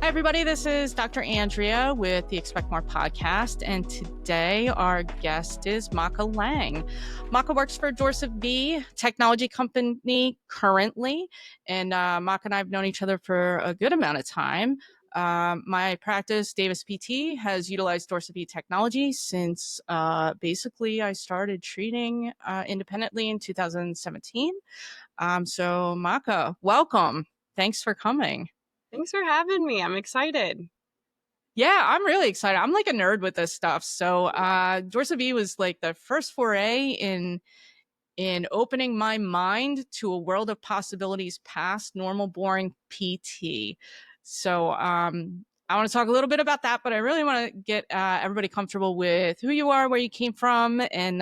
Hi, everybody. This is Dr. Andrea with the Expect More podcast. And today our guest is Maka Lang. Maka works for Dorsavi technology company currently. And Maka and I have known each other for a good amount of time. My practice, Davis PT, has utilized Dorsavi technology since basically I started treating independently in 2017. So Maka, welcome. Thanks for coming. Thanks for having me. I'm excited. Yeah, I'm really excited. I'm like a nerd with this stuff. So Dorsavi was like the first foray in opening my mind to a world of possibilities past normal boring PT. So I want to talk a little bit about that, but I really want to get everybody comfortable with who you are, where you came from, and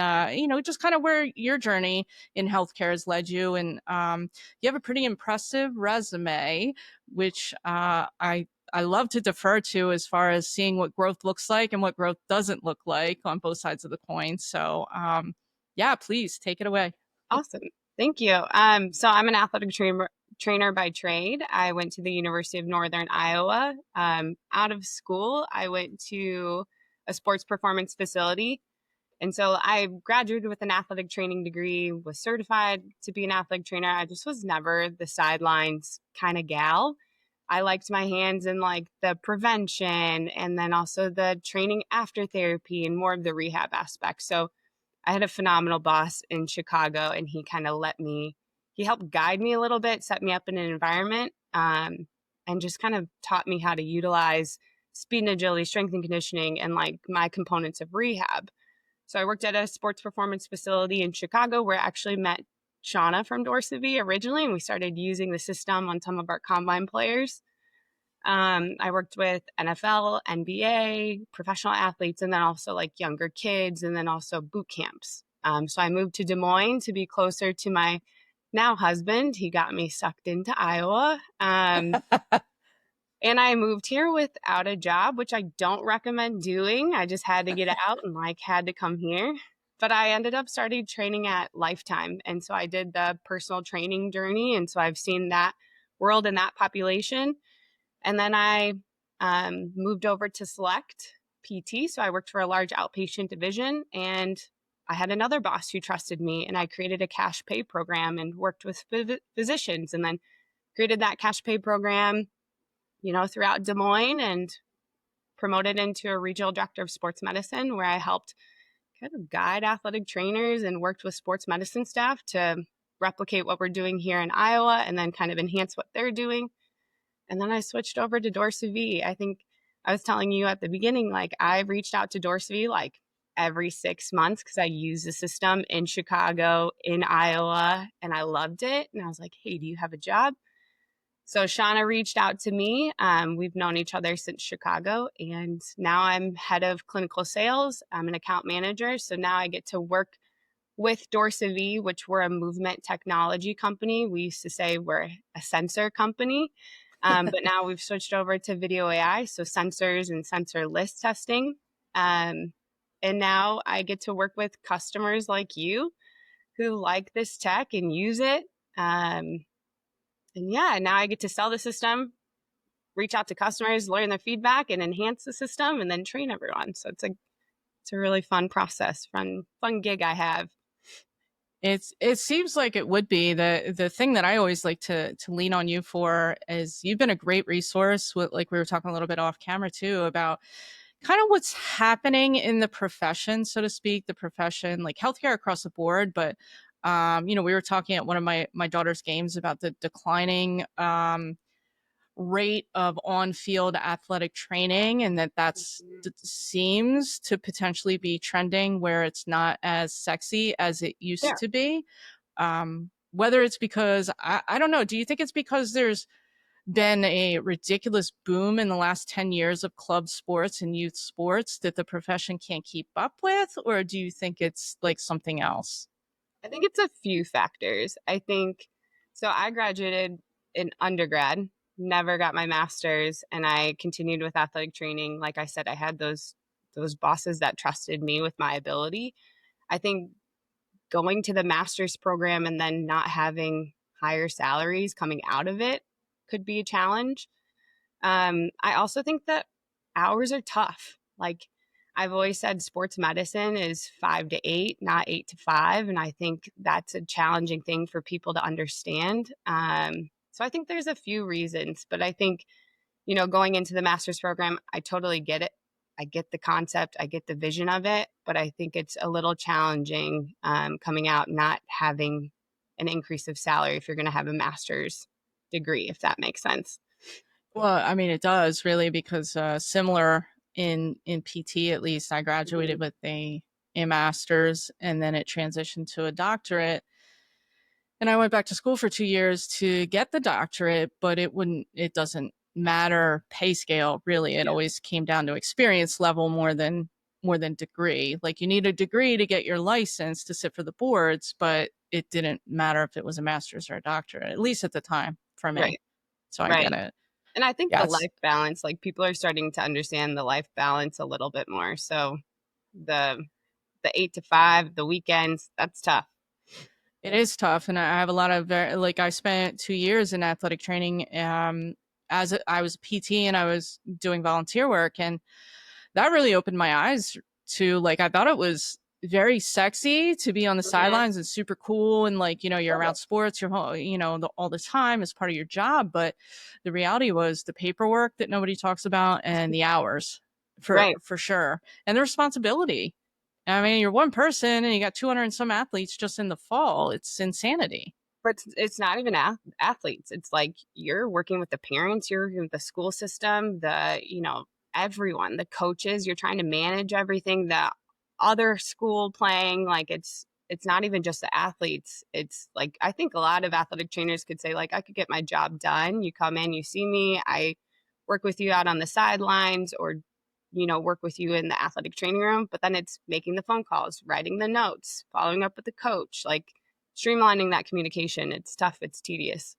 just kind of where your journey in healthcare has led you. And you have a pretty impressive resume, which I love to defer to as far as seeing what growth looks like and what growth doesn't look like on both sides of the coin. So yeah, please take it away. Awesome. Thank you. So I'm an athletic trainer by trade. I went to the University of Northern Iowa. Out of school, I went to a sports performance facility. And so I graduated with an athletic training degree, was certified to be an athletic trainer. I just was never the sidelines kind of gal. I liked my hands in like the prevention and then also the training after therapy and more of the rehab aspect. So I had a phenomenal boss in Chicago, and he kind of he helped guide me a little bit, set me up in an environment, and just kind of taught me how to utilize speed and agility, strength and conditioning, and like my components of rehab. So I worked at a sports performance facility in Chicago where I actually met Shauna from Dorsavi originally, and we started using the system on some of our combine players. I worked with NFL, NBA, professional athletes, and then also like younger kids, and then also boot camps. So I moved to Des Moines to be closer to my now husband. He got me sucked into Iowa. And I moved here without a job, which I don't recommend doing. I just had to get out and like had to come here. But I ended up starting training at Lifetime. And so I did the personal training journey. And so I've seen that world and that population. And then I moved over to Select PT. So I worked for a large outpatient division, and I had another boss who trusted me, and I created a cash pay program and worked with physicians, and then created that cash pay program, throughout Des Moines, and promoted into a regional director of sports medicine, where I helped kind of guide athletic trainers and worked with sports medicine staff to replicate what we're doing here in Iowa and then kind of enhance what they're doing. And then I switched over to Dorsavi. I think I was telling you at the beginning, like I've reached out to Dorsavi like every 6 months because I use the system in Chicago, in Iowa, and I loved it. And I was like, hey, do you have a job? So Shauna reached out to me. We've known each other since Chicago, and now I'm head of clinical sales. I'm an account manager. So now I get to work with Dorsavi, which we're a movement technology company. We used to say we're a sensor company. But now we've switched over to video AI, so sensors and sensor list testing. And now I get to work with customers like you who like this tech and use it. And yeah, now I get to sell the system, reach out to customers, learn their feedback, and enhance the system, and then train everyone. So it's a really fun process, fun gig I have. It seems like it would be the thing that I always like to lean on you for is you've been a great resource with, like we were talking a little bit off camera too, about kind of what's happening in the profession, so to speak, the profession, like healthcare across the board. But we were talking at one of my daughter's games about the declining rate of on-field athletic training, and that's seems to potentially be trending where it's not as sexy as it used Yeah. to be. Whether it's because I don't know, do you think it's because there's been a ridiculous boom in the last 10 years of club sports and youth sports that the profession can't keep up with, or do you think it's like something else? I think it's a few factors. I think so. I graduated in undergrad, never got my master's, and I continued with athletic training. Like I said, I had those bosses that trusted me with my ability. I think going to the master's program and then not having higher salaries coming out of it could be a challenge. I also think that hours are tough. Like I've always said, sports medicine is 5 to 8, not 8 to 5. And I think that's a challenging thing for people to understand. So I think there's a few reasons, but I think, going into the master's program, I totally get it. I get the concept, I get the vision of it, but I think it's a little challenging coming out not having an increase of salary if you're going to have a master's degree, if that makes sense. Well, I mean, it does really because similar in PT at least, I Mhm. graduated with a master's and then it transitioned to a doctorate. And I went back to school for 2 years to get the doctorate, but it doesn't matter pay scale really. It Yeah, always came down to experience level more than degree. Like you need a degree to get your license to sit for the boards, but it didn't matter if it was a master's or a doctorate, at least at the time for me. right, So I get right. it. And I think Yeah, the it's life balance, like people are starting to understand the life balance a little bit more. So the the 8 to 5, the weekends, that's tough. It is tough, and I have a lot of like I spent 2 years in athletic training. I was a PT and I was doing volunteer work, and that really opened my eyes to like I thought it was very sexy to be on the Mhm. sidelines and super cool and like you're around sports all the time as part of your job, but the reality was the paperwork that nobody talks about and the hours Right. for sure and the responsibility. I mean, you're one person and you got 200 and some athletes just in the fall. It's insanity. But it's not even athletes. It's like you're working with the parents, you're working with the school system, everyone, the coaches. You're trying to manage everything. The other school playing, like it's not even just the athletes. It's like I think a lot of athletic trainers could say, like, I could get my job done. You come in, you see me, I work with you out on the sidelines, or work with you in the athletic training room. But then it's making the phone calls, writing the notes, following up with the coach, like streamlining that communication. It's tough, it's tedious.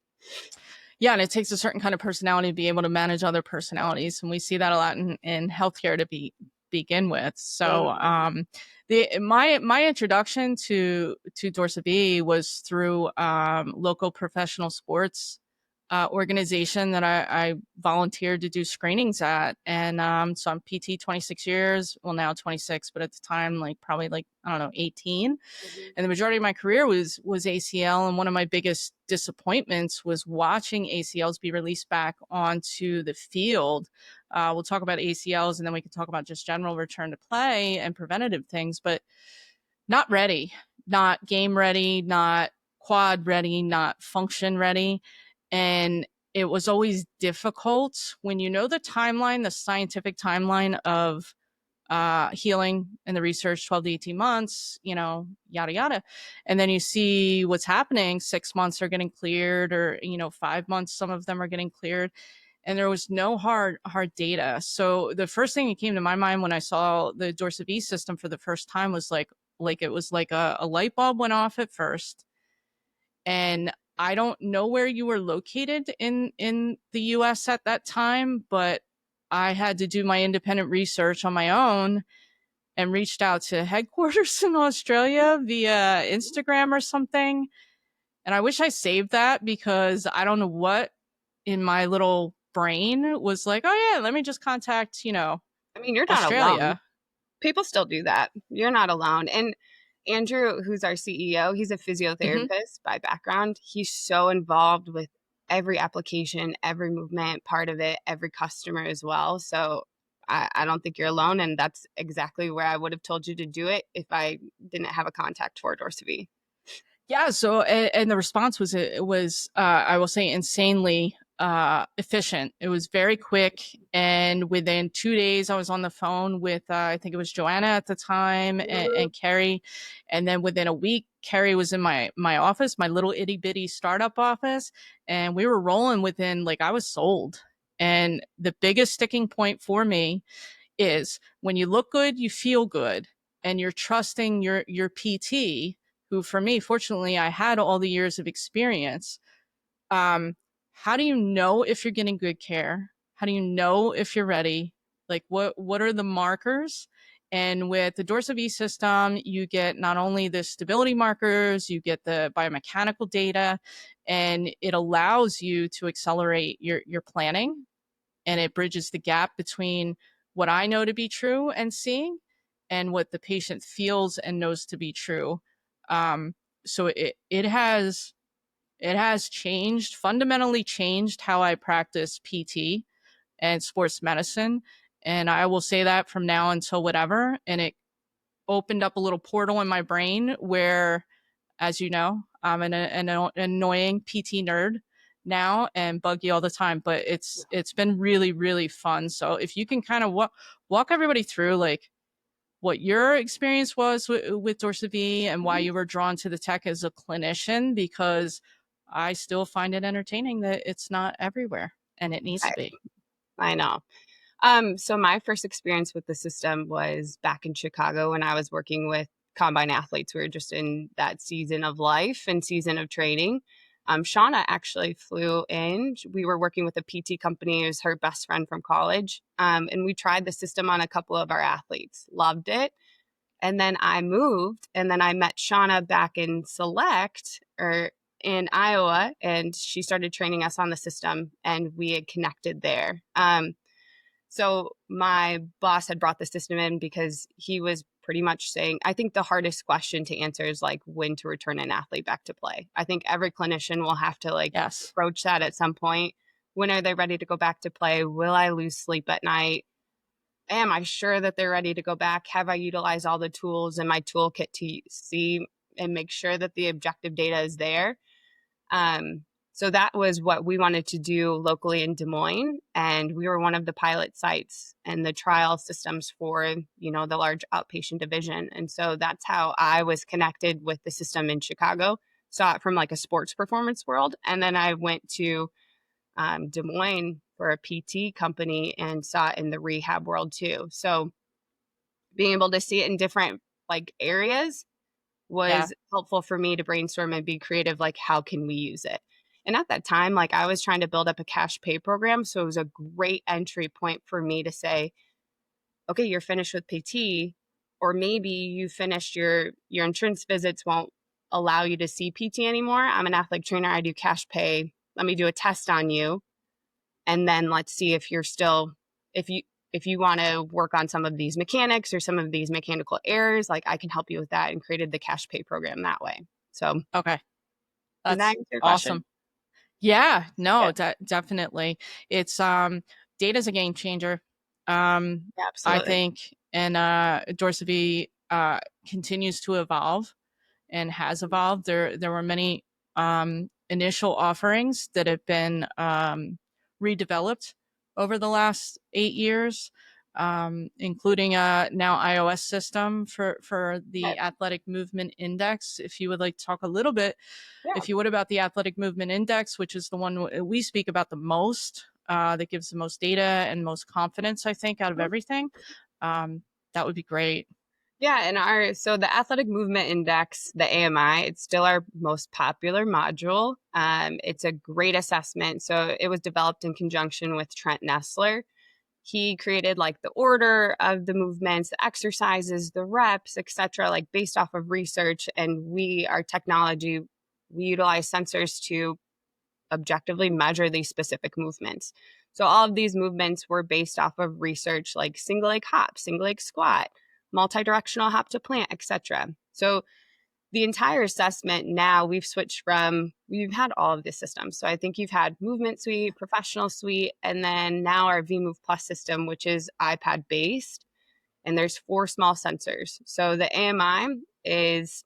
Yeah, and it takes a certain kind of personality to be able to manage other personalities, and we see that a lot in healthcare to begin with. So, Mhm. the my introduction to Dorsavi was through local professional sports organization that I volunteered to do screenings at, and so I'm PT 26 years, well now 26, but at the time like probably like I don't know 18, Mhm. and the majority of my career was ACL. And one of my biggest disappointments was watching ACLs be released back onto the field. We'll talk about ACLs, and then we can talk about just general return to play and preventative things, but not ready, not game ready, not quad ready, not function ready. And it was always difficult when you know the timeline, the scientific timeline of healing and the research 12 to 18 months, yada, yada. And then you see what's happening. 6 months are getting cleared, or, 5 months, some of them are getting cleared. And there was no hard data. So the first thing that came to my mind when I saw the Dorsavi system for the first time was like it was like a light bulb went off at first. And I don't know where you were located in the US at that time, but I had to do my independent research on my own and reached out to headquarters in Australia via Instagram or something. And I wish I saved that because I don't know what in my little brain was like, oh, yeah, let me just contact, I mean, you're not alone. Australia. People still do that. You're not alone. And Andrew, who's our CEO, he's a Hmm. physiotherapist by background. He's so involved with every application, every movement, part of it, every customer as well. So I don't think you're alone. And that's exactly where I would have told you to do it if I didn't have a contact for Dorsavi. Yeah. So, and the response was, it was, I will say, insanely efficient. It was very quick. And within 2 days, I was on the phone with, I think it was Joanna at the time and Carrie. And then within a week, Carrie was in my office, my little itty bitty startup office. And we were rolling within, like, I was sold. And the biggest sticking point for me is when you look good, you feel good, and you're trusting your PT, who for me, fortunately, I had all the years of experience. Um, how do you know if you're getting good care? How do you know if you're ready? Like what are the markers? And with the Dorsavi system, you get not only the stability markers, you get the biomechanical data, and it allows you to accelerate your planning and it bridges the gap between what I know to be true and seeing and what the patient feels and knows to be true. So it has changed, fundamentally changed how I practice PT and sports medicine. And I will say that from now until whatever. And it opened up a little portal in my brain where, as you know, I'm an annoying PT nerd now and buggy all the time, but it's been really, really fun. So if you can kind of walk everybody through like what your experience was with Dorsavi and why Mhm. you were drawn to the tech as a clinician, because I still find it entertaining that it's not everywhere and it needs I, to be. I know. So my first experience with the system was back in Chicago when I was working with combine athletes. We were just in that season of life and season of training. Shauna actually flew in. We were working with a PT company. It was her best friend from college. And we tried the system on a couple of our athletes, loved it. And then I moved, and then I met Shauna back in Select or in Iowa, and she started training us on the system, and we had connected there. So my boss had brought the system in because he was pretty much saying, I think the hardest question to answer is like when to return an athlete back to play. I think every clinician will have to like Yes. approach that at some point. When are they ready to go back to play? Will I lose sleep at night? Am I sure that they're ready to go back? Have I utilized all the tools in my toolkit to see and make sure that the objective data is there? Um, so that was what we wanted to do locally in Des Moines, and we were one of the pilot sites and the trial systems for the large outpatient division. And so that's how I was connected with the system in Chicago. Saw it from like a sports performance world, and then I went to Des Moines for a PT company and saw it in the rehab world too. So being able to see it in different like areas Yeah. was helpful for me to brainstorm and be creative, like how can we use it. And at that time, like I was trying to build up a cash pay program, so it was a great entry point for me to say, okay, you're finished with PT, or maybe you finished your insurance visits won't allow you to see PT anymore. I'm an athletic trainer, I do cash pay, let me do a test on you, and then let's see if you're still, if you want to work on some of these mechanics or some of these mechanical errors, like I can help you with that, and created the cash pay program that way. So Okay. did that That's answer your question? awesome. Yeah, no, Good. definitely. It's data's a game changer. Yeah, I absolutely. think and Dorsavi continues to evolve and has evolved. There were many initial offerings that have been redeveloped over the last 8 years, including a now iOS system for Okay. the athletic movement index. If you would like to talk a little bit, Yeah. if you would, about the athletic movement index, which is the one we speak about the most, that gives the most data and most confidence, I think, out of Mhm. everything, that would be great. Yeah, and the athletic movement index, the AMI, it's still our most popular module. It's a great assessment. So it was developed in conjunction with Trent Nestler. He created like the order of the movements, the exercises, the reps, etc., like based off of research. And our technology, we utilize sensors to objectively measure these specific movements. So all of these movements were based off of research like single leg hop, single leg squat, multi-directional hop to plant, etc. So the entire assessment now we've had all of the systems. So I think you've had Movement Suite, Professional Suite, and then now our vMove Plus system, which is iPad based. And there's 4 small sensors. So the AMI is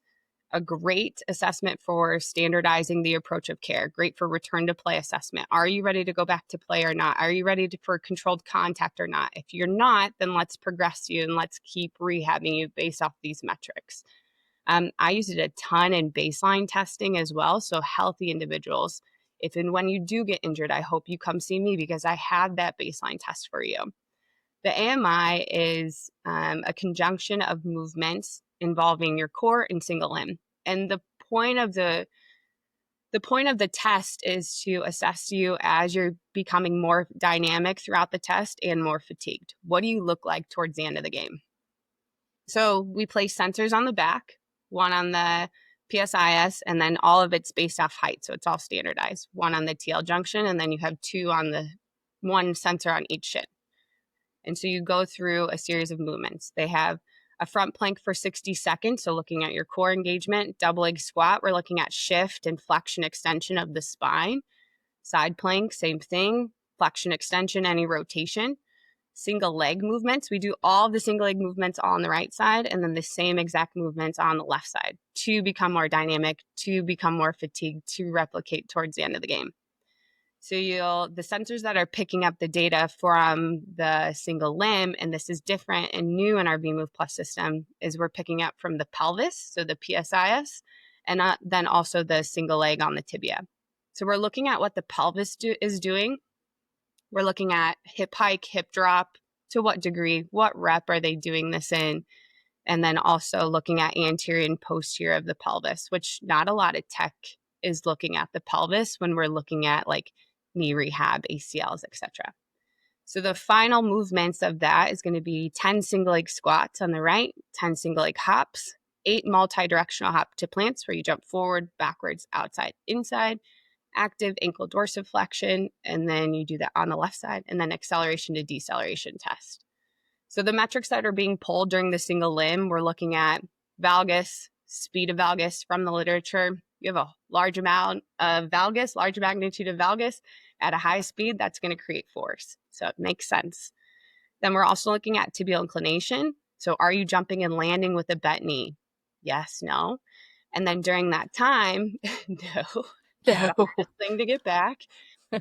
a great assessment for standardizing the approach of care, great for return to play assessment. Are you ready to go back to play or not? Are you ready for controlled contact or not? If you're not, then let's progress you and let's keep rehabbing you based off these metrics. I used it a ton in baseline testing as well. So, healthy individuals, if and when you do get injured, I hope you come see me because I have that baseline test for you. The AMI is a conjunction of movements involving your core and single limb. And the point of the test is to assess you as you're becoming more dynamic throughout the test and more fatigued. What do you look like towards the end of the game? So we place sensors on the back, one on the PSIS, and then all of it's based off height. So it's all standardized. One on the TL junction, and then you have 2 on the one sensor on each shin. And so you go through a series of movements. They have a front plank for 60 seconds, so looking at your core engagement. Double leg squat, we're looking at shift and flexion extension of the spine. Side plank, same thing, flexion extension, any rotation. Single leg movements, we do all of the single leg movements on the right side, and then the same exact movements on the left side to become more dynamic, to become more fatigued, to replicate towards the end of the game. So the sensors that are picking up the data from the single limb, and this is different and new in our vMove Plus system, is we're picking up from the pelvis, so the PSIS, and then also the single leg on the tibia. So we're looking at what the pelvis is doing. We're looking at hip hike, hip drop, to what degree, what rep are they doing this in? And then also looking at anterior and posterior of the pelvis, which not a lot of tech is looking at the pelvis when we're looking at like knee rehab, ACLs, etc. So the final movements of that is going to be 10 single leg squats on the right, 10 single leg hops, 8 multi-directional hop to plants where you jump forward, backwards, outside, inside, active ankle dorsiflexion, and then you do that on the left side, and then acceleration to deceleration test. So the metrics that are being pulled during the single limb, we're looking at valgus, speed of valgus from the literature. You have a large amount of valgus, large magnitude of valgus at a high speed, that's going to create force. So it makes sense. Then we're also looking at tibial inclination. So are you jumping and landing with a bent knee? Yes, no. And then during that time, no, not a No. thing to get back.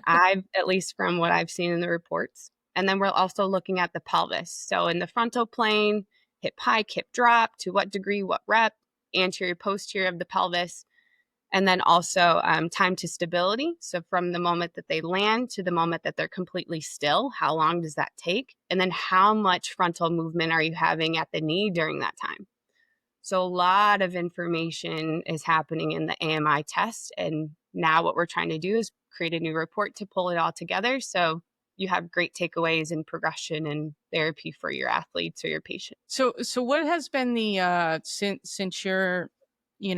At least from what I've seen in the reports. And then we're also looking at the pelvis. So in the frontal plane, hip hike, hip drop, to what degree, what rep, anterior, posterior of the pelvis. And then also time to stability. So from the moment that they land to the moment that they're completely still, how long does that take? And then how much frontal movement are you having at the knee during that time? So a lot of information is happening in the AMI test. And now what we're trying to do is create a new report to pull it all together. So you have great takeaways and progression and therapy for your athletes or your patients. So what has been the since you're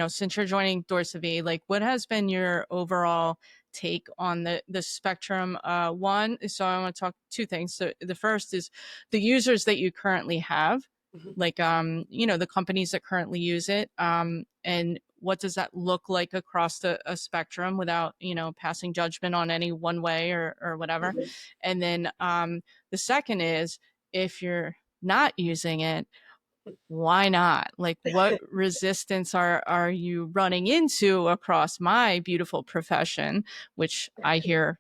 since you're joining Dorsavi, like what has been your overall take on the spectrum? One, so I want to talk two things. So the first is the users that you currently have, like the companies that currently use it, and what does that look like across a spectrum without passing judgment on any one way or whatever. And then the second is, if you're not using it, why not? Like, what resistance are you running into across my beautiful profession, which I hear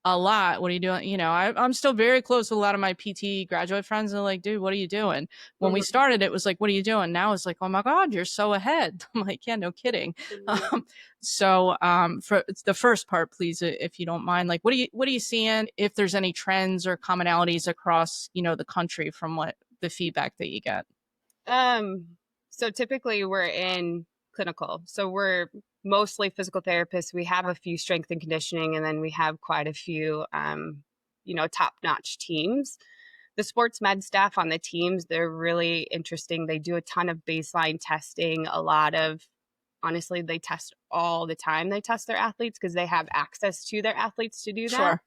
a lot? What are you doing? I'm still very close with a lot of my PT graduate friends, and like, dude, what are you doing? When we started, it was like, what are you doing? Now it's like, oh my God, you're so ahead. I'm like, yeah, no kidding. For the first part, please, if you don't mind, like, what are you seeing? If there's any trends or commonalities across, the country from what the feedback that you get? So typically we're in clinical. So we're mostly physical therapists. We have a few strength and conditioning, and then we have quite a few, top-notch teams. The sports med staff on the teams, they're really interesting. They do a ton of baseline testing, honestly, they test all the time. They test their athletes because they have access to their athletes to do that. Sure.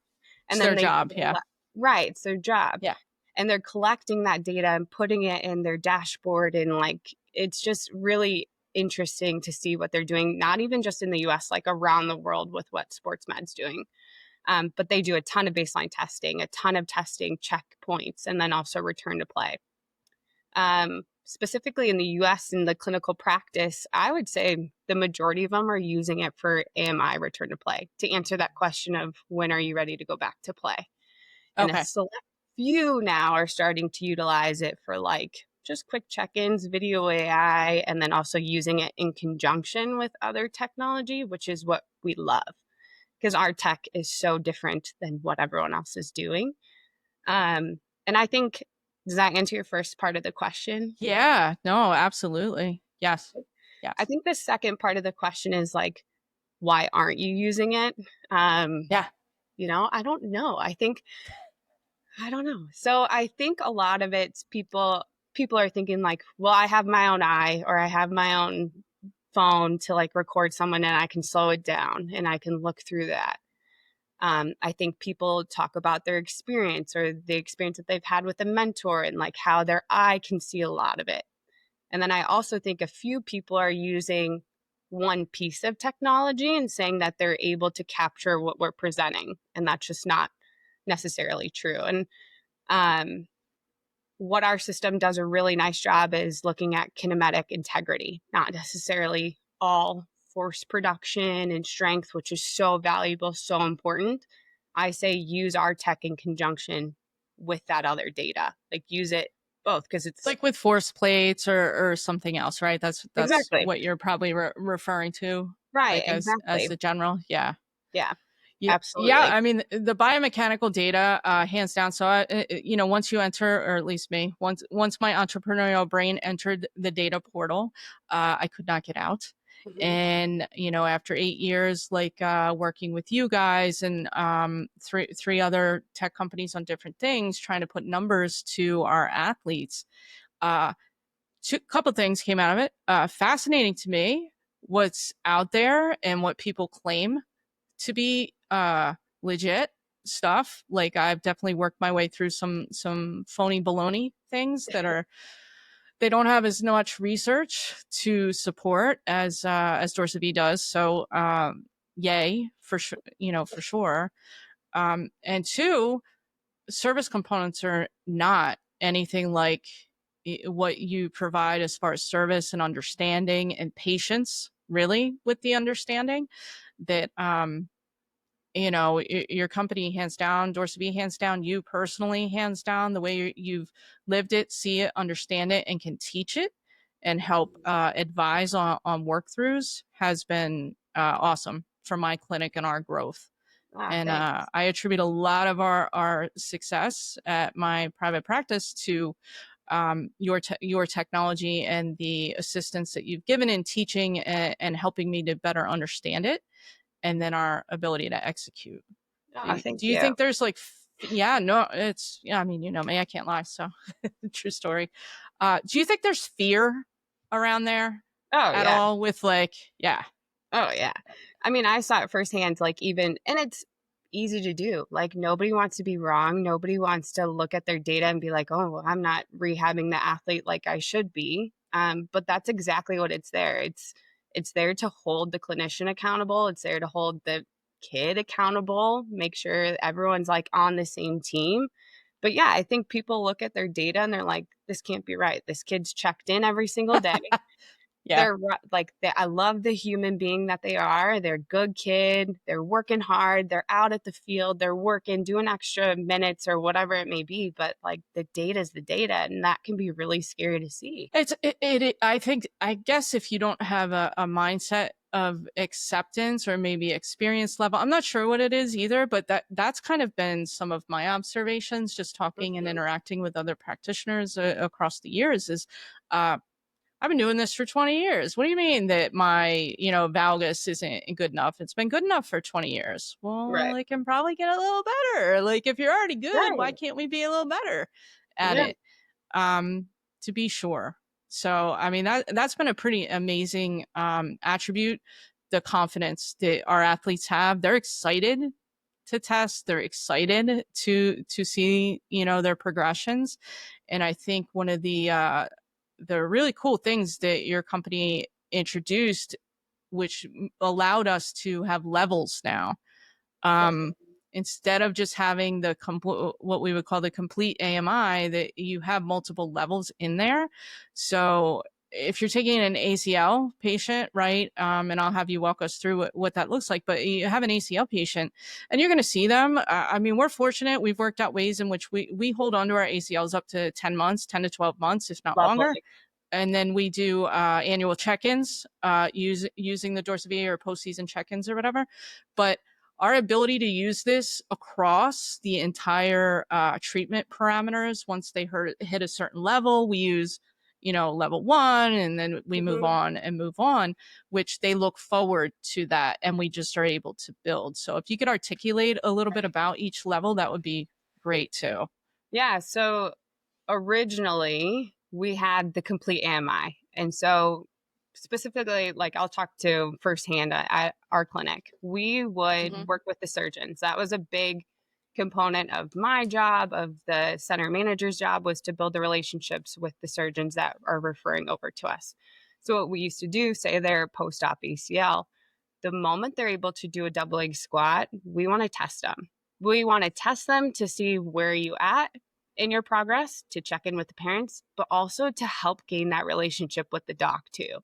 And It's then their job. Yeah. right, it's their job. Yeah. And they're collecting that data and putting it in their dashboard. And like, it's just really interesting to see what they're doing, not even just in the US, like around the world with what sports med's doing. But they do a ton of baseline testing, a ton of testing checkpoints, and then also return to play. Specifically in the US in the clinical practice, I would say the majority of them are using it for AMI return to play, to answer that question of when are you ready to go back to play. And a Okay. select few now are starting to utilize it for like just quick check-ins, video AI, and then also using it in conjunction with other technology, which is what we love because our tech is so different than what everyone else is doing. And I think, does that answer your first part of the question? Yeah. No, absolutely. Yes. I Yes. think the second part of the question is like, why aren't you using it? Yeah. I don't know. I don't know. So I think a lot of it's people are thinking like, well, I have my own eye or I have my own phone to like record someone and I can slow it down and I can look through that. I think people talk about their experience or the experience that they've had with a mentor and like how their eye can see a lot of it. And then I also think a few people are using one piece of technology and saying that they're able to capture what we're presenting. And that's just not necessarily true. And um, what our system does a really nice job is looking at kinematic integrity, not necessarily all force production and strength, which is so valuable, so important. I say use our tech in conjunction with that other data. Like use it both because it's Like with force plates or something else, right? That's exactly what you're probably referring to, right. like as Exactly. the general. Yeah. Yeah, Yeah, yeah. absolutely. I mean, the biomechanical data, hands down. So, once you enter, or at least me, once my entrepreneurial brain entered the data portal, I could not get out. Mhm. And after 8 years, like working with you guys and three other tech companies on different things, trying to put numbers to our athletes, uh, couple things came out of it. Fascinating to me, what's out there and what people claim to be legit stuff. Like I've definitely worked my way through some phony baloney things that are they don't have as much research to support as Dorsavi does. So yay for sure, for sure. And two, service components are not anything like what you provide as far as service and understanding and patience, really, with the understanding that your company hands down, Dorsavi hands down, you personally hands down, the way you've lived it, see it, understand it, and can teach it and help advise on workthroughs has been awesome for my clinic and our growth. Ah, And thanks. I attribute a lot of our success at my private practice to your technology and the assistance that you've given in teaching and helping me to better understand it, and then our ability to execute. Ah, Do thank you you. think there's like, yeah, no, it's, yeah, I mean, me, I can't lie. So true story. Do you think there's fear around there Oh at yeah. all with like, yeah, Oh yeah. I mean, I saw it firsthand, like even, and it's easy to do. Like nobody wants to be wrong. Nobody wants to look at their data and be like, oh, well, I'm not rehabbing the athlete like I should be. But that's exactly what it's there. It's there to hold the clinician accountable. It's there to hold the kid accountable, make sure everyone's like on the same team. But yeah, I think people look at their data and they're like, this can't be right. This kid's checked in every single day. yeah. Like, I love the human being that they are. They're a good kid. They're working hard. They're out at the field. They're working, doing extra minutes or whatever it may be. But like the data is the data, and that can be really scary to see. I think, I guess if you don't have a mindset of acceptance or maybe experience level, I'm not sure what it is either, but that's kind of been some of my observations just talking and Mhm. interacting with other practitioners across the years is, uh, I've been doing this for 20 years. What do you mean that my, valgus isn't good enough? It's been good enough for 20 years. Well, Right. it can probably get a little better. Like if you're already good, why Right. can't we be a little better at Yeah. it? um, to be sure. So, I mean, that's been a pretty amazing attribute. The confidence that our athletes have, they're excited to test. They're excited to see their progressions, and I think one of the really cool things that your company introduced, which allowed us to have levels now, um, instead of just having what we would call the complete AMI, that you have multiple levels in there. So if you're taking an ACL patient, right, and I'll have you walk us through what that looks like, but you have an ACL patient and you're going to see them. I mean, we're fortunate. We've worked out ways in which we hold on to our ACLs up to 10 months, 10 to 12 months, if not longer. Lovely. And then we do annual check-ins using the Dorsavi or postseason check-ins or whatever. But our ability to use this across the entire treatment parameters, once they hit a certain level, we use level one, and then we move Mhm. on and move on, which they look forward to that, and we just are able to build. So if you could articulate a little bit about each level, that would be great too. Yeah. So originally we had the complete AMI. And so specifically, like I'll talk to firsthand at our clinic. We would Mhm. work with the surgeons. That was a big component of my job, of the center manager's job, was to build the relationships with the surgeons that are referring over to us. So what we used to do, say they're post-op ACL, the moment they're able to do a double leg squat, we want to test them. We want to test them to see where you at in your progress, to check in with the parents, but also to help gain that relationship with the doc too.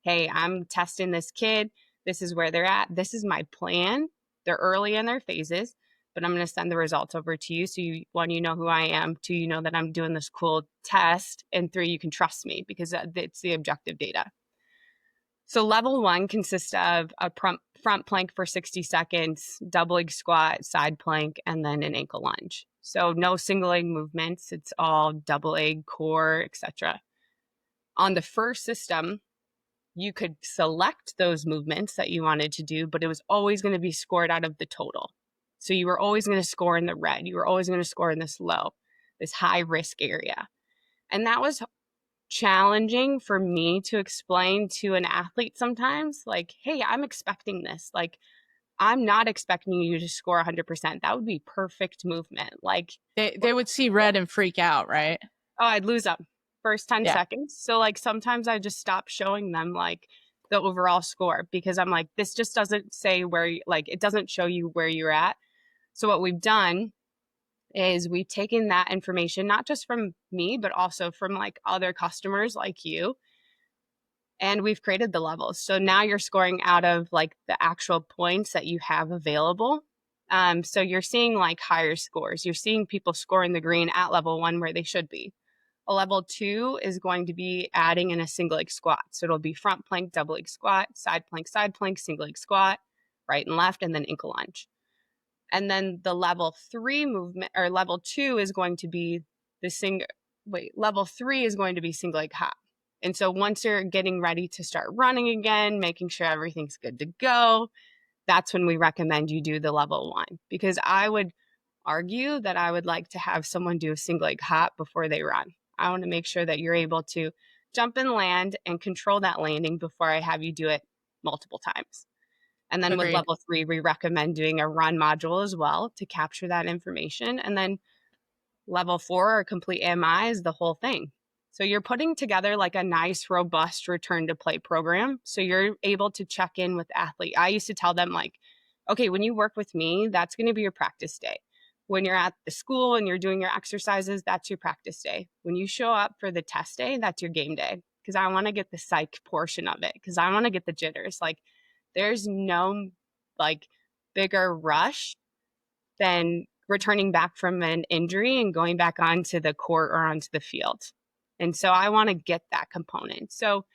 Hey, I'm testing this kid. This is where they're at. This is my plan. They're early in their phases, but I'm going to send the results over to you. So you, one, you know who I am. Two, you know that I'm doing this cool test. And three, you can trust me because it's the objective data. So level one consists of a front plank for 60 seconds, double leg squat, side plank, and then an ankle lunge. So no single leg movements. It's all double leg, core, etc. On the first system, you could select those movements that you wanted to do, but it was always going to be scored out of the total. So you were always going to score in the red. You were always going to score in this low, this high risk area. And that was challenging for me to explain to an athlete sometimes, like, hey, I'm expecting this. Like, I'm not expecting you to score 100%. That would be perfect movement. Like, They would see red and freak out, right? oh, I'd lose up first 10 Yeah. seconds. So like sometimes I just stop showing them like the overall score because I'm like, this just doesn't say where you, like, it doesn't show you where you're at. So what we've done is we've taken that information, not just from me, but also from like other customers like you, and we've created the levels. So now you're scoring out of like the actual points that you have available. So you're seeing like higher scores. You're seeing people scoring the green at level one where they should be. A level two is going to be adding in a single leg squat. So it'll be front plank, double leg squat, side plank, single leg squat, right and left, and then ankle lunge. And then the level three movement or level two is going to be the level three is going to be single leg hop. And so once you're getting ready to start running again, making sure everything's good to go, that's when we recommend you do the level one. Because I would argue that I would like to have someone do a single leg hop before they run. I want to make sure that you're able to jump and land and control that landing before I have you do it multiple times. And then with Agreed. level three, we recommend doing a run module as well to capture that information. And then level four or complete AMI is the whole thing. So you're putting together like a nice, robust return to play program. So you're able to check in with the athlete. I used to tell them, like, okay, when you work with me, that's going to be your practice day. When you're at the school and you're doing your exercises, that's your practice day. When you show up for the test day, that's your game day. Because I want to get the psych portion of it. Because I want to get the jitters. Like, there's no like bigger rush than returning back from an injury and going back onto the court or onto the field. And so I want to get that component. So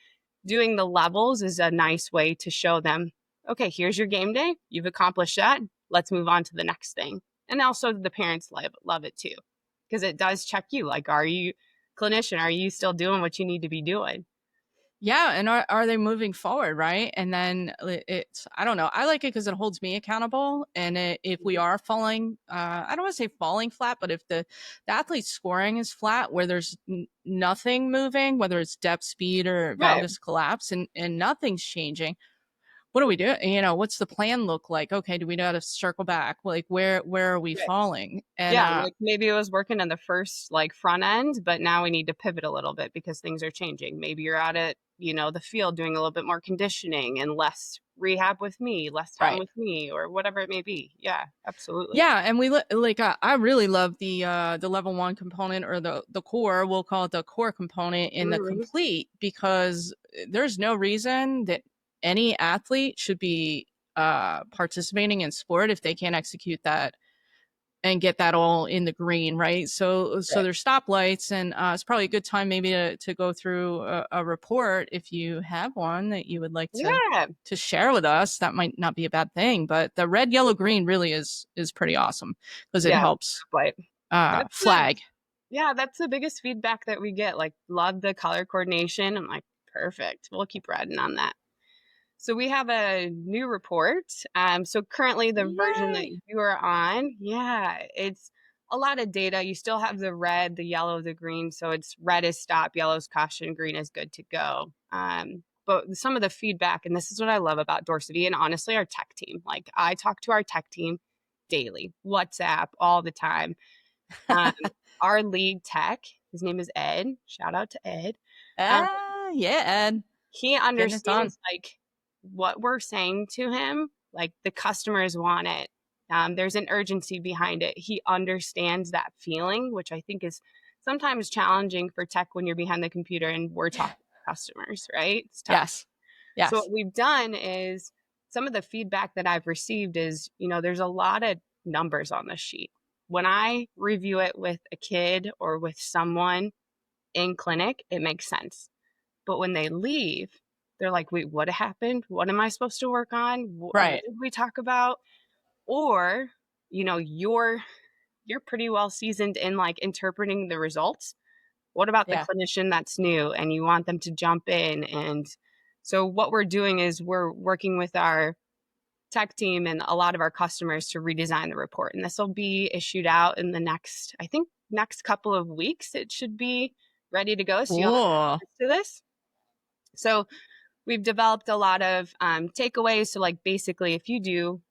doing the levels is a nice way to show them, okay, here's your game day. You've accomplished that. Let's move on to the next thing. And also the parents love it too, because it does check you. Like, are you clinician? Are you still doing what you need to be doing? Yeah, and are they moving forward, right? And then it's I don't know. I like it because it holds me accountable. And if we are falling, I don't want to say falling flat, but if the athlete's scoring is flat, where there's nothing moving, whether it's depth, speed, or Right. valgus collapse, and nothing's changing, what do we do? You know, what's the plan look like? Okay, do we know how to circle back? Like, where are we Right. falling? And Yeah, like maybe it was working in the first like front end, but now we need to pivot a little bit because things are changing. Maybe you're out at, the field doing a little bit more conditioning and less rehab with me, less time right. with me, or whatever it may be. Yeah, absolutely. Yeah, and like I really love the level one component or the core. We'll call it the core component in the Mhm. complete because there's no reason that any athlete should be participating in sport if they can't execute that and get that all in the green, right? So Right. there's stoplights, and it's probably a good time maybe to go through a report if you have one that you would like Yeah. to share with us. That might not be a bad thing, but the red, yellow, green really is pretty awesome because it Yeah. helps But that's the flag. yeah, that's the biggest feedback that we get. Like, love the color coordination. I'm like, perfect. We'll keep riding on that. So we have a new report. So currently the version that Yay! you are on, yeah, it's a lot of data. You still have the red, the yellow, the green. So it's red is stop, yellow is caution, green is good to go. But some of the feedback, and this is what I love about Dorsavi and honestly our tech team. Like I talk to our tech team daily, WhatsApp all the time. Um, our lead tech, his name is Ed. Shout out to Ed. Um, Yeah, Ed. he Getting it done. understands like what we're saying to him. Like the customers want it. There's an urgency behind it. He understands that feeling, which I think is sometimes challenging for tech when you're behind the computer and we're talking to customers, right? It's tough. Yes. So Yes. what we've done is some of the feedback that I've received is, there's a lot of numbers on the sheet. When I review it with a kid or with someone in clinic, it makes sense. But when they leave, they're like, wait, what happened? What am I supposed to work on? What Right. did we talk about? Or, you're pretty well seasoned in like interpreting the results. What about the Yeah. clinician that's new and you want them to jump in? And so what we're doing is we're working with our tech team and a lot of our customers to redesign the report. And this will be issued out in the next couple of weeks. It should be ready to go. So you'll have Cool. access to this. So we've developed a lot of takeaways. So like basically if you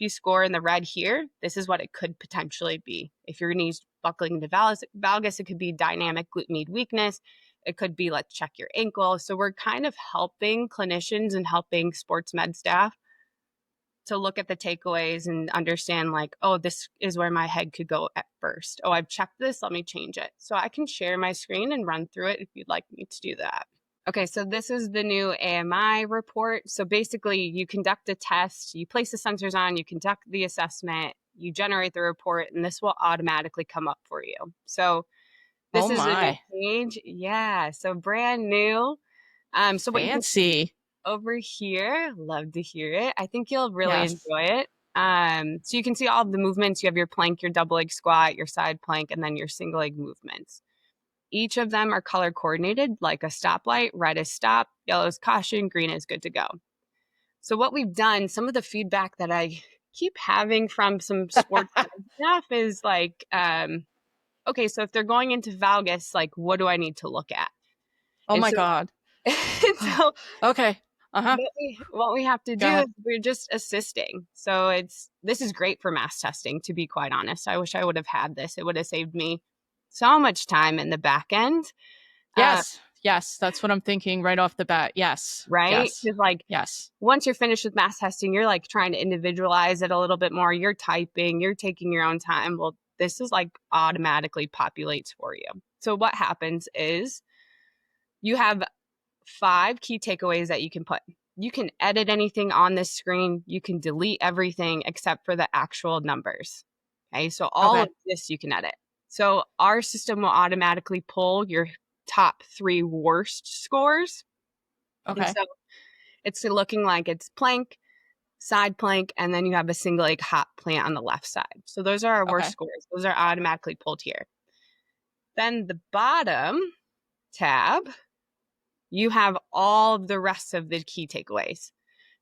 score in the red here, this is what it could potentially be. If your knee's buckling to valgus, it could be dynamic glute med weakness. It could be let's check your ankle. So we're kind of helping clinicians and helping sports med staff to look at the takeaways and understand like, oh, this is where my head could go at first. Oh, I've checked this. Let me change it. So I can share my screen and run through it if you'd like me to do that. Okay, so this is the new AMI report. So basically, you conduct a test, you place the sensors on, you conduct the assessment, you generate the report, and this will automatically come up for you. So Oh this is a new my. page. Yeah, so brand new. So what you can see Fancy. over here, love to hear it. I think you'll really Yes. enjoy it. So you can see all of the movements. You have your plank, your double leg squat, your side plank, and then your single leg movements. Each of them are color coordinated like a stoplight. Red is stop, yellow is caution, green is good to go. So what we've done, some of the feedback that I keep having from some sports staff is like, okay, so if they're going into valgus, like what do I need to look at? Oh And my so, God. so Okay. Uh-huh. what we have to Go do is ahead. we're just assisting. So this is great for mass testing, to be quite honest. I wish I would have had this. It would have saved me so much time in the back end. Uh, Yes. Yes. That's what I'm thinking right off the bat. Yes. right? Yes. Because like Yes. once you're finished with mass testing, you're like trying to individualize it a little bit more. You're typing, you're taking your own time. Well, this is like automatically populates for you. So what happens is you have 5 key takeaways that you can put. You can edit anything on this screen. You can delete everything except for the actual numbers. Okay, so all Okay. of this you can edit. So our system will automatically pull your top 3 worst scores. And Okay. so it's looking like it's plank, side plank, and then you have a single leg hop plant on the left side. So those are our worst Okay. scores. Those are automatically pulled here. Then the bottom tab, you have all of the rest of the key takeaways.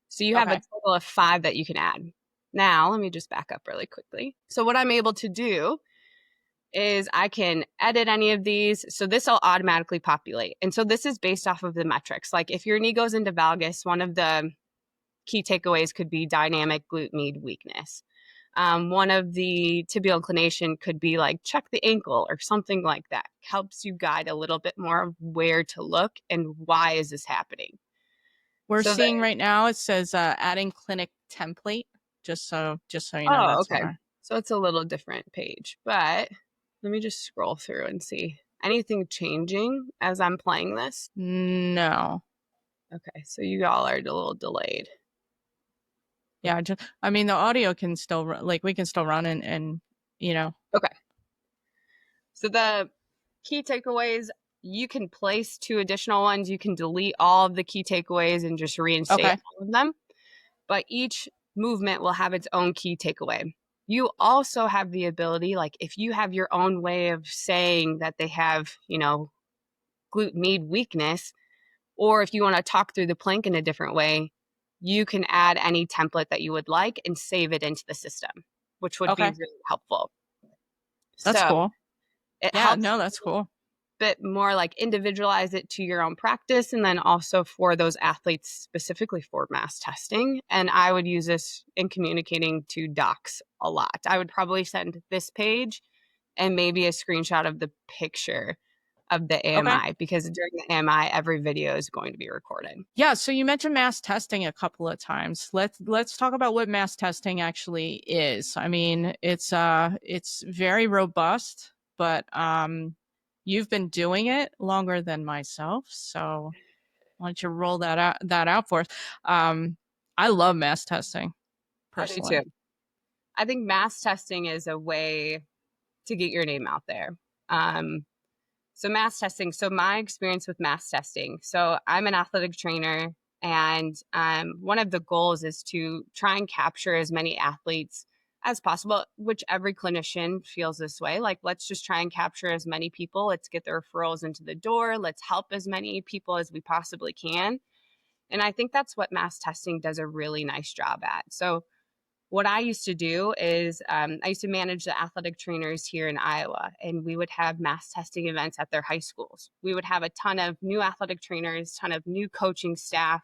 So you have a Okay. total of 5 that you can add. Now, let me just back up really quickly. So what I'm able to do is I can edit any of these. So this will automatically populate. And so this is based off of the metrics. Like if your knee goes into valgus, one of the key takeaways could be dynamic glute med weakness. One of the tibial inclination could be like check the ankle or something like that. Helps you guide a little bit more of where to look and why is this happening. We're So seeing right now it says adding clinic template. Just so you know, oh, that's what okay. I So it's a little different page, but let me just scroll through and see anything changing as I'm playing this. no. Okay, so you all are a little delayed. Yeah, I mean the audio can still like we can still run and you know. Okay. So the key takeaways, you can place 2 additional ones. You can delete all of the key takeaways and just reinstate Okay. all of them. But each movement will have its own key takeaway. You also have the ability, like if you have your own way of saying that they have, glute med weakness, or if you want to talk through the plank in a different way, you can add any template that you would like and save it into the system, which would be Okay. really helpful. That's So cool. it Yeah, helps no, that's cool. bit more like individualize it to your own practice, and then also for those athletes specifically for mass testing. And I would use this in communicating to docs a lot. I would probably send this page and maybe a screenshot of the picture of the Okay. AMI, because during the AMI, every video is going to be recorded. Yeah, so you mentioned mass testing a couple of times. Let's talk about what mass testing actually is. I mean, it's very robust, but you've been doing it longer than myself, so why don't you roll that out for us? Um I love mass testing I do too. personally. I think mass testing is a way to get your name out there. Um, So mass testing. So my experience with mass testing. So I'm an athletic trainer, and one of the goals is to try and capture as many athletes as possible, which every clinician feels this way. Like, let's just try and capture as many people. Let's get the referrals into the door. Let's help as many people as we possibly can. And I think that's what mass testing does a really nice job at. So what I used to do is I used to manage the athletic trainers here in Iowa, and we would have mass testing events at their high schools. We would have a ton of new athletic trainers, ton of new coaching staff.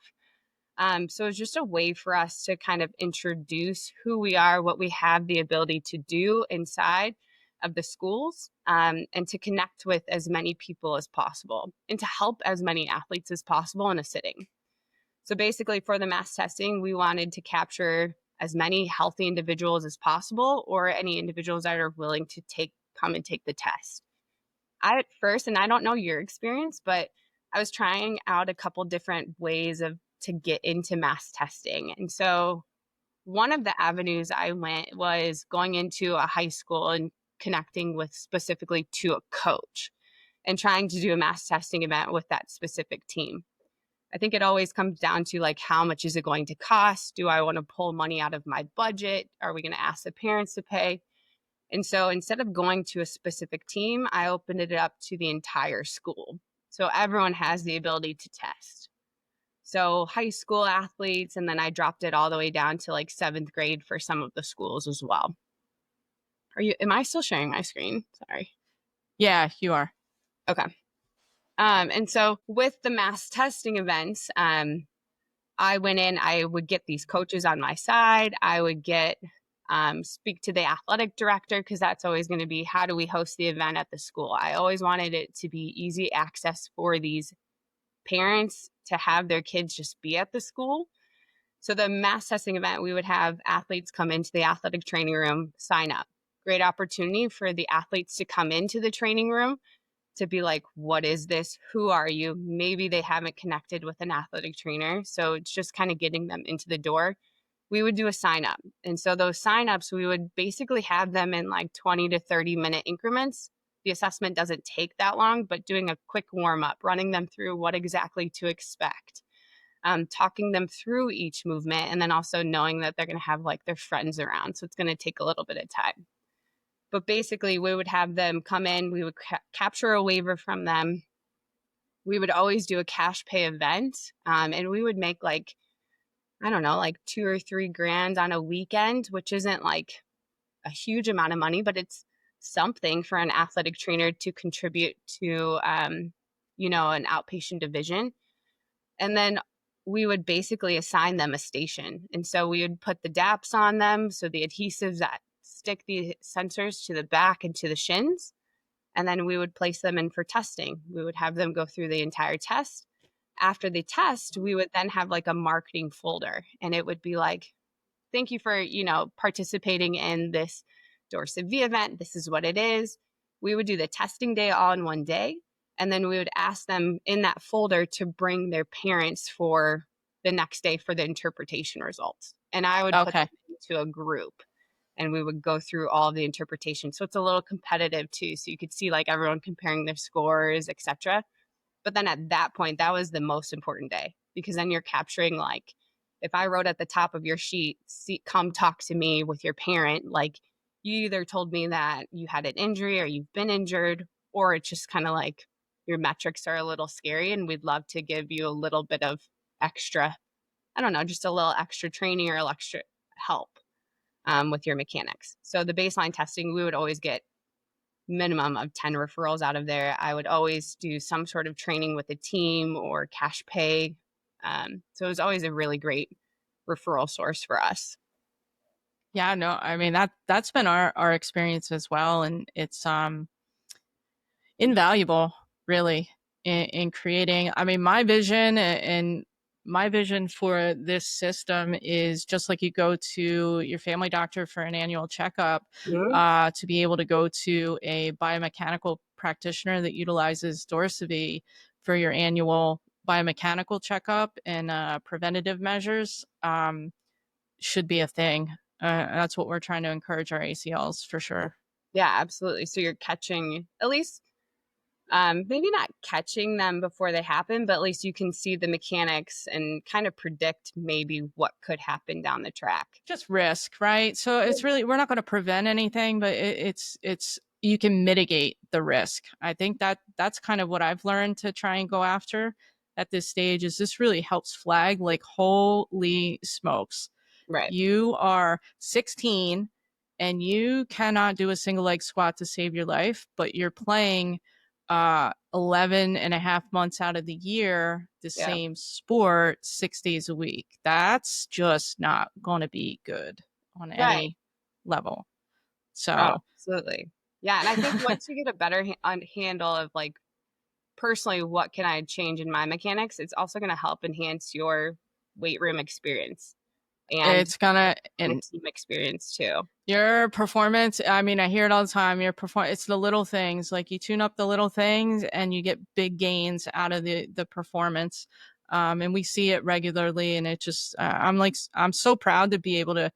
So it's just a way for us to kind of introduce who we are, what we have the ability to do inside of the schools, and to connect with as many people as possible and to help as many athletes as possible in a sitting. So basically, for the mass testing, we wanted to capture as many healthy individuals as possible, or any individuals that are willing to come and take the test. I at first, and I don't know your experience, but I was trying out a couple different ways of to get into mass testing. And so one of the avenues I went was going into a high school and connecting with specifically to a coach and trying to do a mass testing event with that specific team. I think it always comes down to like, how much is it going to cost? Do I want to pull money out of my budget? Are we going to ask the parents to pay? And so instead of going to a specific team, I opened it up to the entire school. So everyone has the ability to test. So high school athletes, and then I dropped it all the way down to like seventh grade for some of the schools as well. Am I still sharing my screen? Sorry. Yeah, you are. Okay. And so with the mass testing events, I went in, I would get these coaches on my side. I would speak to the athletic director, because that's always going to be, how do we host the event at the school? I always wanted it to be easy access for these parents to have their kids just be at the school. So the mass testing event, we would have athletes come into the athletic training room, sign up. Great opportunity for the athletes to come into the training room to be like, what is this? Who are you? Maybe they haven't connected with an athletic trainer. So it's just kind of getting them into the door. We would do a sign up. And so those sign ups, we would basically have them in like 20 to 30-minute increments. The assessment doesn't take that long, but doing a quick warm up, running them through what exactly to expect, talking them through each movement, and then also knowing that they're going to have like their friends around. So it's going to take a little bit of time. But basically, we would have them come in, we would capture a waiver from them. We would always do a cash pay event, and we would make like, I don't know, like 2 or 3 grand on a weekend, which isn't like a huge amount of money, but it's something for an athletic trainer to contribute to, an outpatient division. And then we would basically assign them a station. And so we would put the DAPs on them, so the adhesives that stick the sensors to the back and to the shins. And then we would place them in for testing. We would have them go through the entire test. After the test, we would then have like a marketing folder, and it would be like, thank you for, participating in this Dorsavi event. This is what it is. We would do the testing day all in one day. And then we would ask them in that folder to bring their parents for the next day for the interpretation results. And I would put them Okay. into a group, and we would go through all of the interpretation. So it's a little competitive too. So you could see like everyone comparing their scores, etc. But then at that point, that was the most important day, because then you're capturing like, if I wrote at the top of your sheet, come talk to me with your parent, like, you either told me that you had an injury or you've been injured, or it's just kind of like your metrics are a little scary, and we'd love to give you a little bit of extra, I don't know, just a little extra training or extra help with your mechanics. So the baseline testing, we would always get minimum of 10 referrals out of there. I would always do some sort of training with a team or cash pay. So it was always a really great referral source for us. Yeah, no, I mean that's been our experience as well, and it's invaluable, really, in creating. I mean, my vision for this system is just like you go to your family doctor for an annual checkup, Mhm. to be able to go to a biomechanical practitioner that utilizes Dorsavi for your annual biomechanical checkup and preventative measures, should be a thing. That's what we're trying to encourage our ACLs for sure. Yeah, absolutely. So you're catching, at least maybe not catching them before they happen, but at least you can see the mechanics and kind of predict maybe what could happen down the track. Just risk, right? So it's really, we're not going to prevent anything, but it's you can mitigate the risk. I think that's kind of what I've learned to try and go after at this stage. Is this really helps flag like holy smokes, Right. you are 16 and you cannot do a single leg squat to save your life, but you're playing 11 and a half months out of the year the Yeah. same sport 6 days a week. That's just not going to be good on Right. any level. Oh, So absolutely. Yeah. And I think once you get a better handle of like personally what can I change in my mechanics, it's also going to help enhance your weight room experience and it's gonna, the and team experience too. your performance, I mean, I hear it all the time. It's the little things. Like you tune up the little things and you get big gains out of the performance. And we see it regularly, and it just I'm so proud to be able to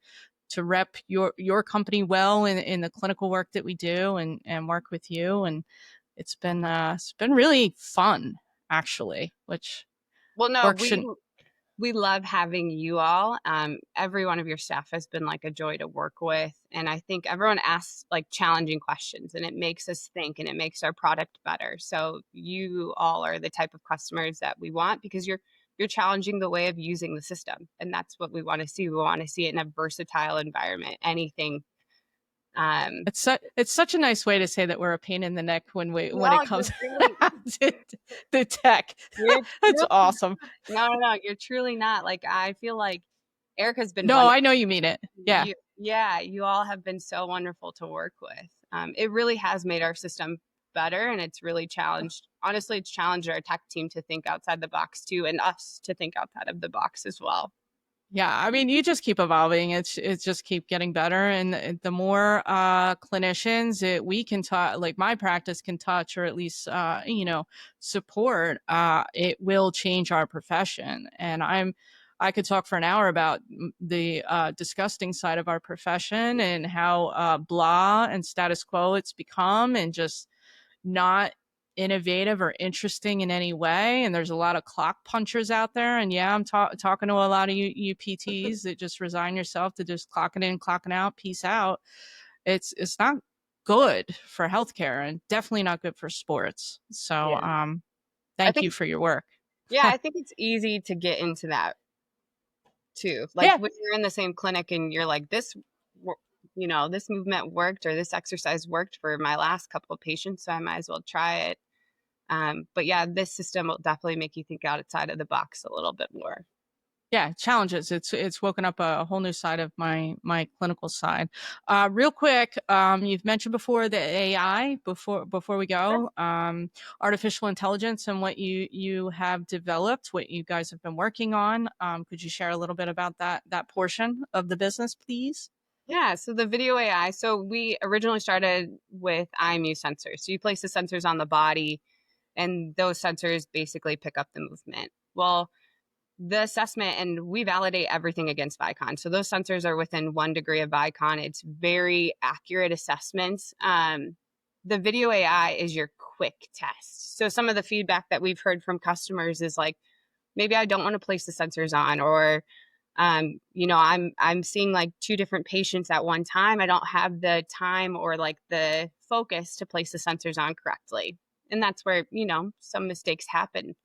rep your company well in the clinical work that we do, and work with you. And it's been really fun, actually, which Well, no, work we shouldn't. we love having you all. Every one of your staff has been like a joy to work with. And I think everyone asks like challenging questions and it makes us think and it makes our product better. So you all are the type of customers that we want because you're challenging the way of using the system. And that's what we want to see. We want to see it in a versatile environment, anything. Um, It's such a nice way to say that we're a pain in the neck when no, it comes you're really, to the tech. you're That's truly, awesome. no, no, no, you're truly not. Like, I feel like Erica's been No, wonderful. I know you mean it. Yeah. Yeah, you all have been so wonderful to work with. It really has made our system better, and it's really challenged. Honestly, it's challenged our tech team to think outside the box too, and us to think outside of the box as well. Yeah, I mean, you just keep evolving. It's just keep getting better, and the more clinicians that we can touch, like my practice can touch, or at least support, it will change our profession. And I could talk for an hour about the disgusting side of our profession and how blah and status quo it's become, and just not innovative or interesting in any way. And there's a lot of clock punchers out there. And yeah, I'm talking to a lot of you PTs that just resign yourself to just clocking in, clocking out, peace out. It's not good for healthcare, and definitely not good for sports. So Yeah, I thank you think. for your work. Yeah, I think it's easy to get into that too. Like Yeah, when you're in the same clinic and you're like, this movement worked or this exercise worked for my last couple of patients, so I might as well try it. But yeah, this system will definitely make you think outside of the box a little bit more. yeah, challenges. It's woken up a whole new side of my clinical side. Real quick, you've mentioned before the AI. Before we go, artificial intelligence and what you have developed, what you guys have been working on. Could you share a little bit about that portion of the business, please? Yeah, so the video AI. So we originally started with IMU sensors. So you place the sensors on the body, and those sensors basically pick up the movement. Well, the assessment, and we validate everything against Vicon. So those sensors are within 1 degree of Vicon. It's very accurate assessments. The video AI is your quick test. So some of the feedback that we've heard from customers is like, maybe I don't want to place the sensors on, or I'm seeing like two different patients at one time. I don't have the time or like the focus to place the sensors on correctly. And that's where, some mistakes happen.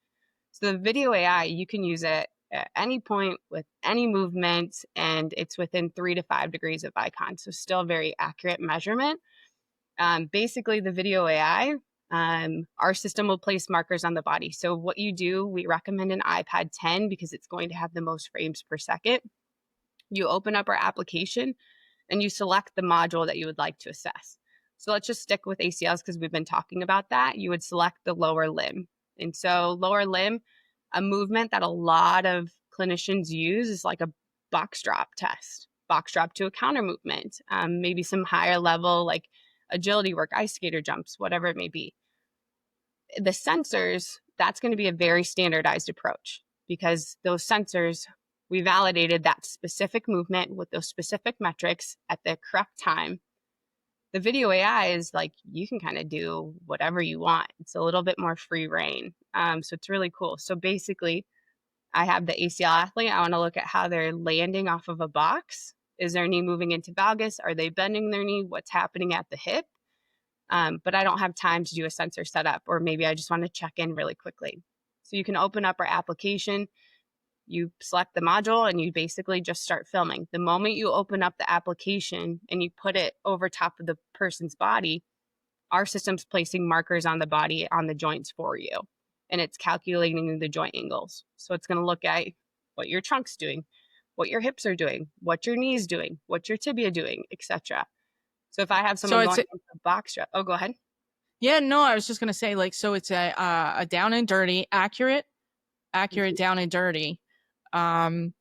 So the video AI, you can use it at any point with any movement, and it's within 3 to 5 degrees of icon. So still very accurate measurement. Basically, the video AI, our system will place markers on the body. So what you do, we recommend an iPad 10 because it's going to have the most frames per second. You open up our application and you select the module that you would like to assess. So let's just stick with ACLs because we've been talking about that. You would select the lower limb. And so lower limb, a movement that a lot of clinicians use is like a box drop test, box drop to a counter movement, maybe some higher level like agility work, ice skater jumps, whatever it may be. The sensors, that's going to be a very standardized approach because those sensors, we validated that specific movement with those specific metrics at the correct time. The video AI is like, you can kind of do whatever you want. It's a little bit more free reign. So it's really cool. So basically, I have the ACL athlete. I want to look at how they're landing off of a box. Is their knee moving into valgus? Are they bending their knee? What's happening at the hip? But I don't have time to do a sensor setup, or maybe I just want to check in really quickly. So you can open up our application, you select the module, and you basically just start filming. The moment you open up the application and you put it over top of the person's body, our system's placing markers on the body on the joints for you. And it's calculating the joint angles. So it's going to look at what your trunk's doing, what your hips are doing, what your knee's doing, what your tibia doing, etc. So if I have So someone it's going into a box stretch, oh, go ahead. yeah, no, I was just gonna say like so it's a down and dirty, accurate, Mhm. down and dirty, um,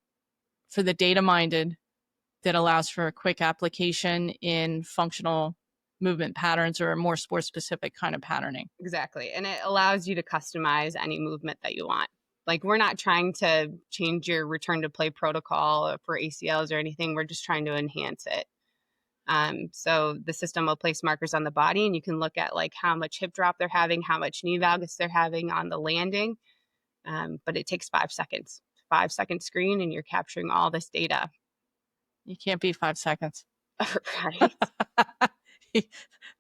for the data minded that allows for a quick application in functional movement patterns or a more sport specific kind of patterning. Exactly. And it allows you to customize any movement that you want. Like, we're not trying to change your return to play protocol for ACLs or anything. We're just trying to enhance it. So the system will place markers on the body, and you can look at like how much hip drop they're having, how much knee valgus they're having on the landing. But it takes 5 seconds, 5 second screen, and you're capturing all this data. You can't beat 5 seconds. Right.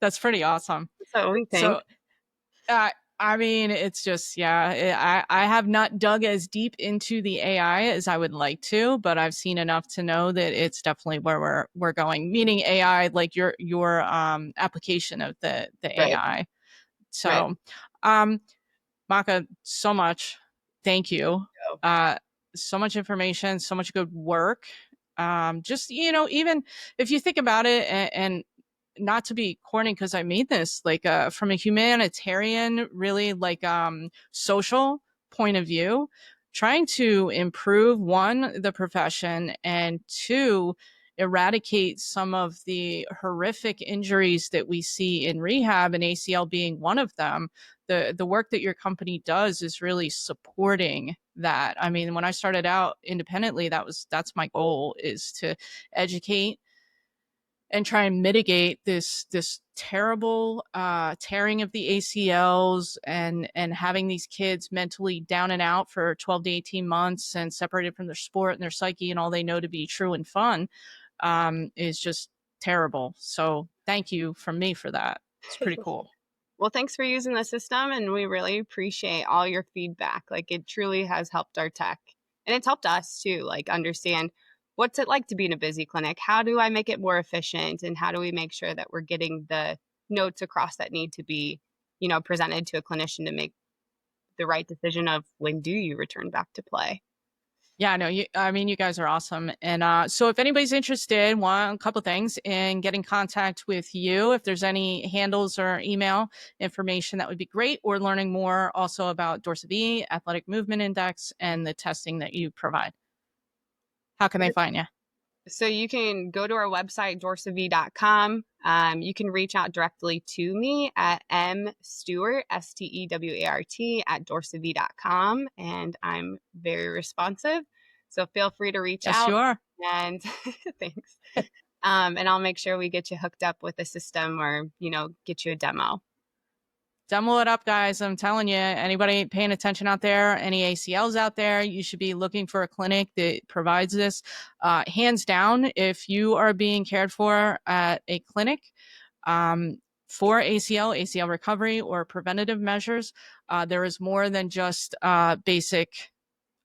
That's pretty awesome. So we think. So Uh, I mean, it's just I have not dug as deep into the AI as I would like to, but I've seen enough to know that it's definitely where we're going. Meaning AI, like your application of the Right. AI. Right. So, Maka, so much. Thank you. So, Uh, so much information, so much good work. Just even if you think about it, and not to be corny because I made this like from a humanitarian, really like social point of view, trying to improve one, the profession, and two, eradicate some of the horrific injuries that we see in rehab, and ACL being one of them. The work that your company does is really supporting that. I mean, when I started out independently, that's my goal, is to educate and try and mitigate this terrible tearing of the ACLs, and having these kids mentally down and out for 12 to 18 months and separated from their sport and their psyche and all they know to be true and fun, is just terrible. So thank you from me for that. It's pretty cool. well, thanks for using the system, and we really appreciate all your feedback. Like, it truly has helped our tech, and it's helped us too, like, understand what's it like to be in a busy clinic? How do I make it more efficient? And how do we make sure that we're getting the notes across that need to be, presented to a clinician to make the right decision of when do you return back to play? Yeah, no, I mean, you guys are awesome. And so if anybody's interested, a couple things in getting in contact with you, if there's any handles or email information, that would be great. Or learning more also about Dorsavi, Athletic Movement Index, and the testing that you provide. How can they find you? So you can go to our website, dorsavi.com. You can reach out directly to me at mstewart, Stewart, at dorsavi.com. And I'm very responsive. So feel free to reach Yes, out. you are. And thanks. And I'll make sure we get you hooked up with a system, or, get you a demo. Demo it up, guys. I'm telling you, anybody paying attention out there, any ACLs out there, you should be looking for a clinic that provides this. Hands down, if you are being cared for at a clinic for ACL recovery, or preventative measures, there is more than just basic,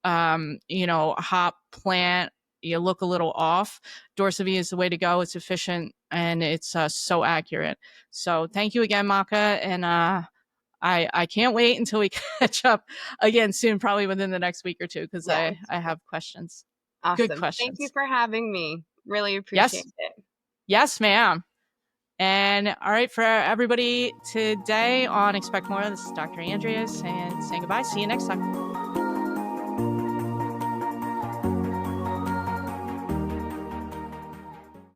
hop, plant. You look a little off. Dorsavi is the way to go. It's efficient. and it's so accurate. So thank you again, Maka, and I can't wait until we catch up again soon, probably within the next week or two, because Yes. I have questions, good Awesome. Thank you questions. for having me. Really appreciate Yes, it. yes, ma'am. And all right, for everybody today on Expect More, this is Dr. Andrea saying goodbye. See you next time.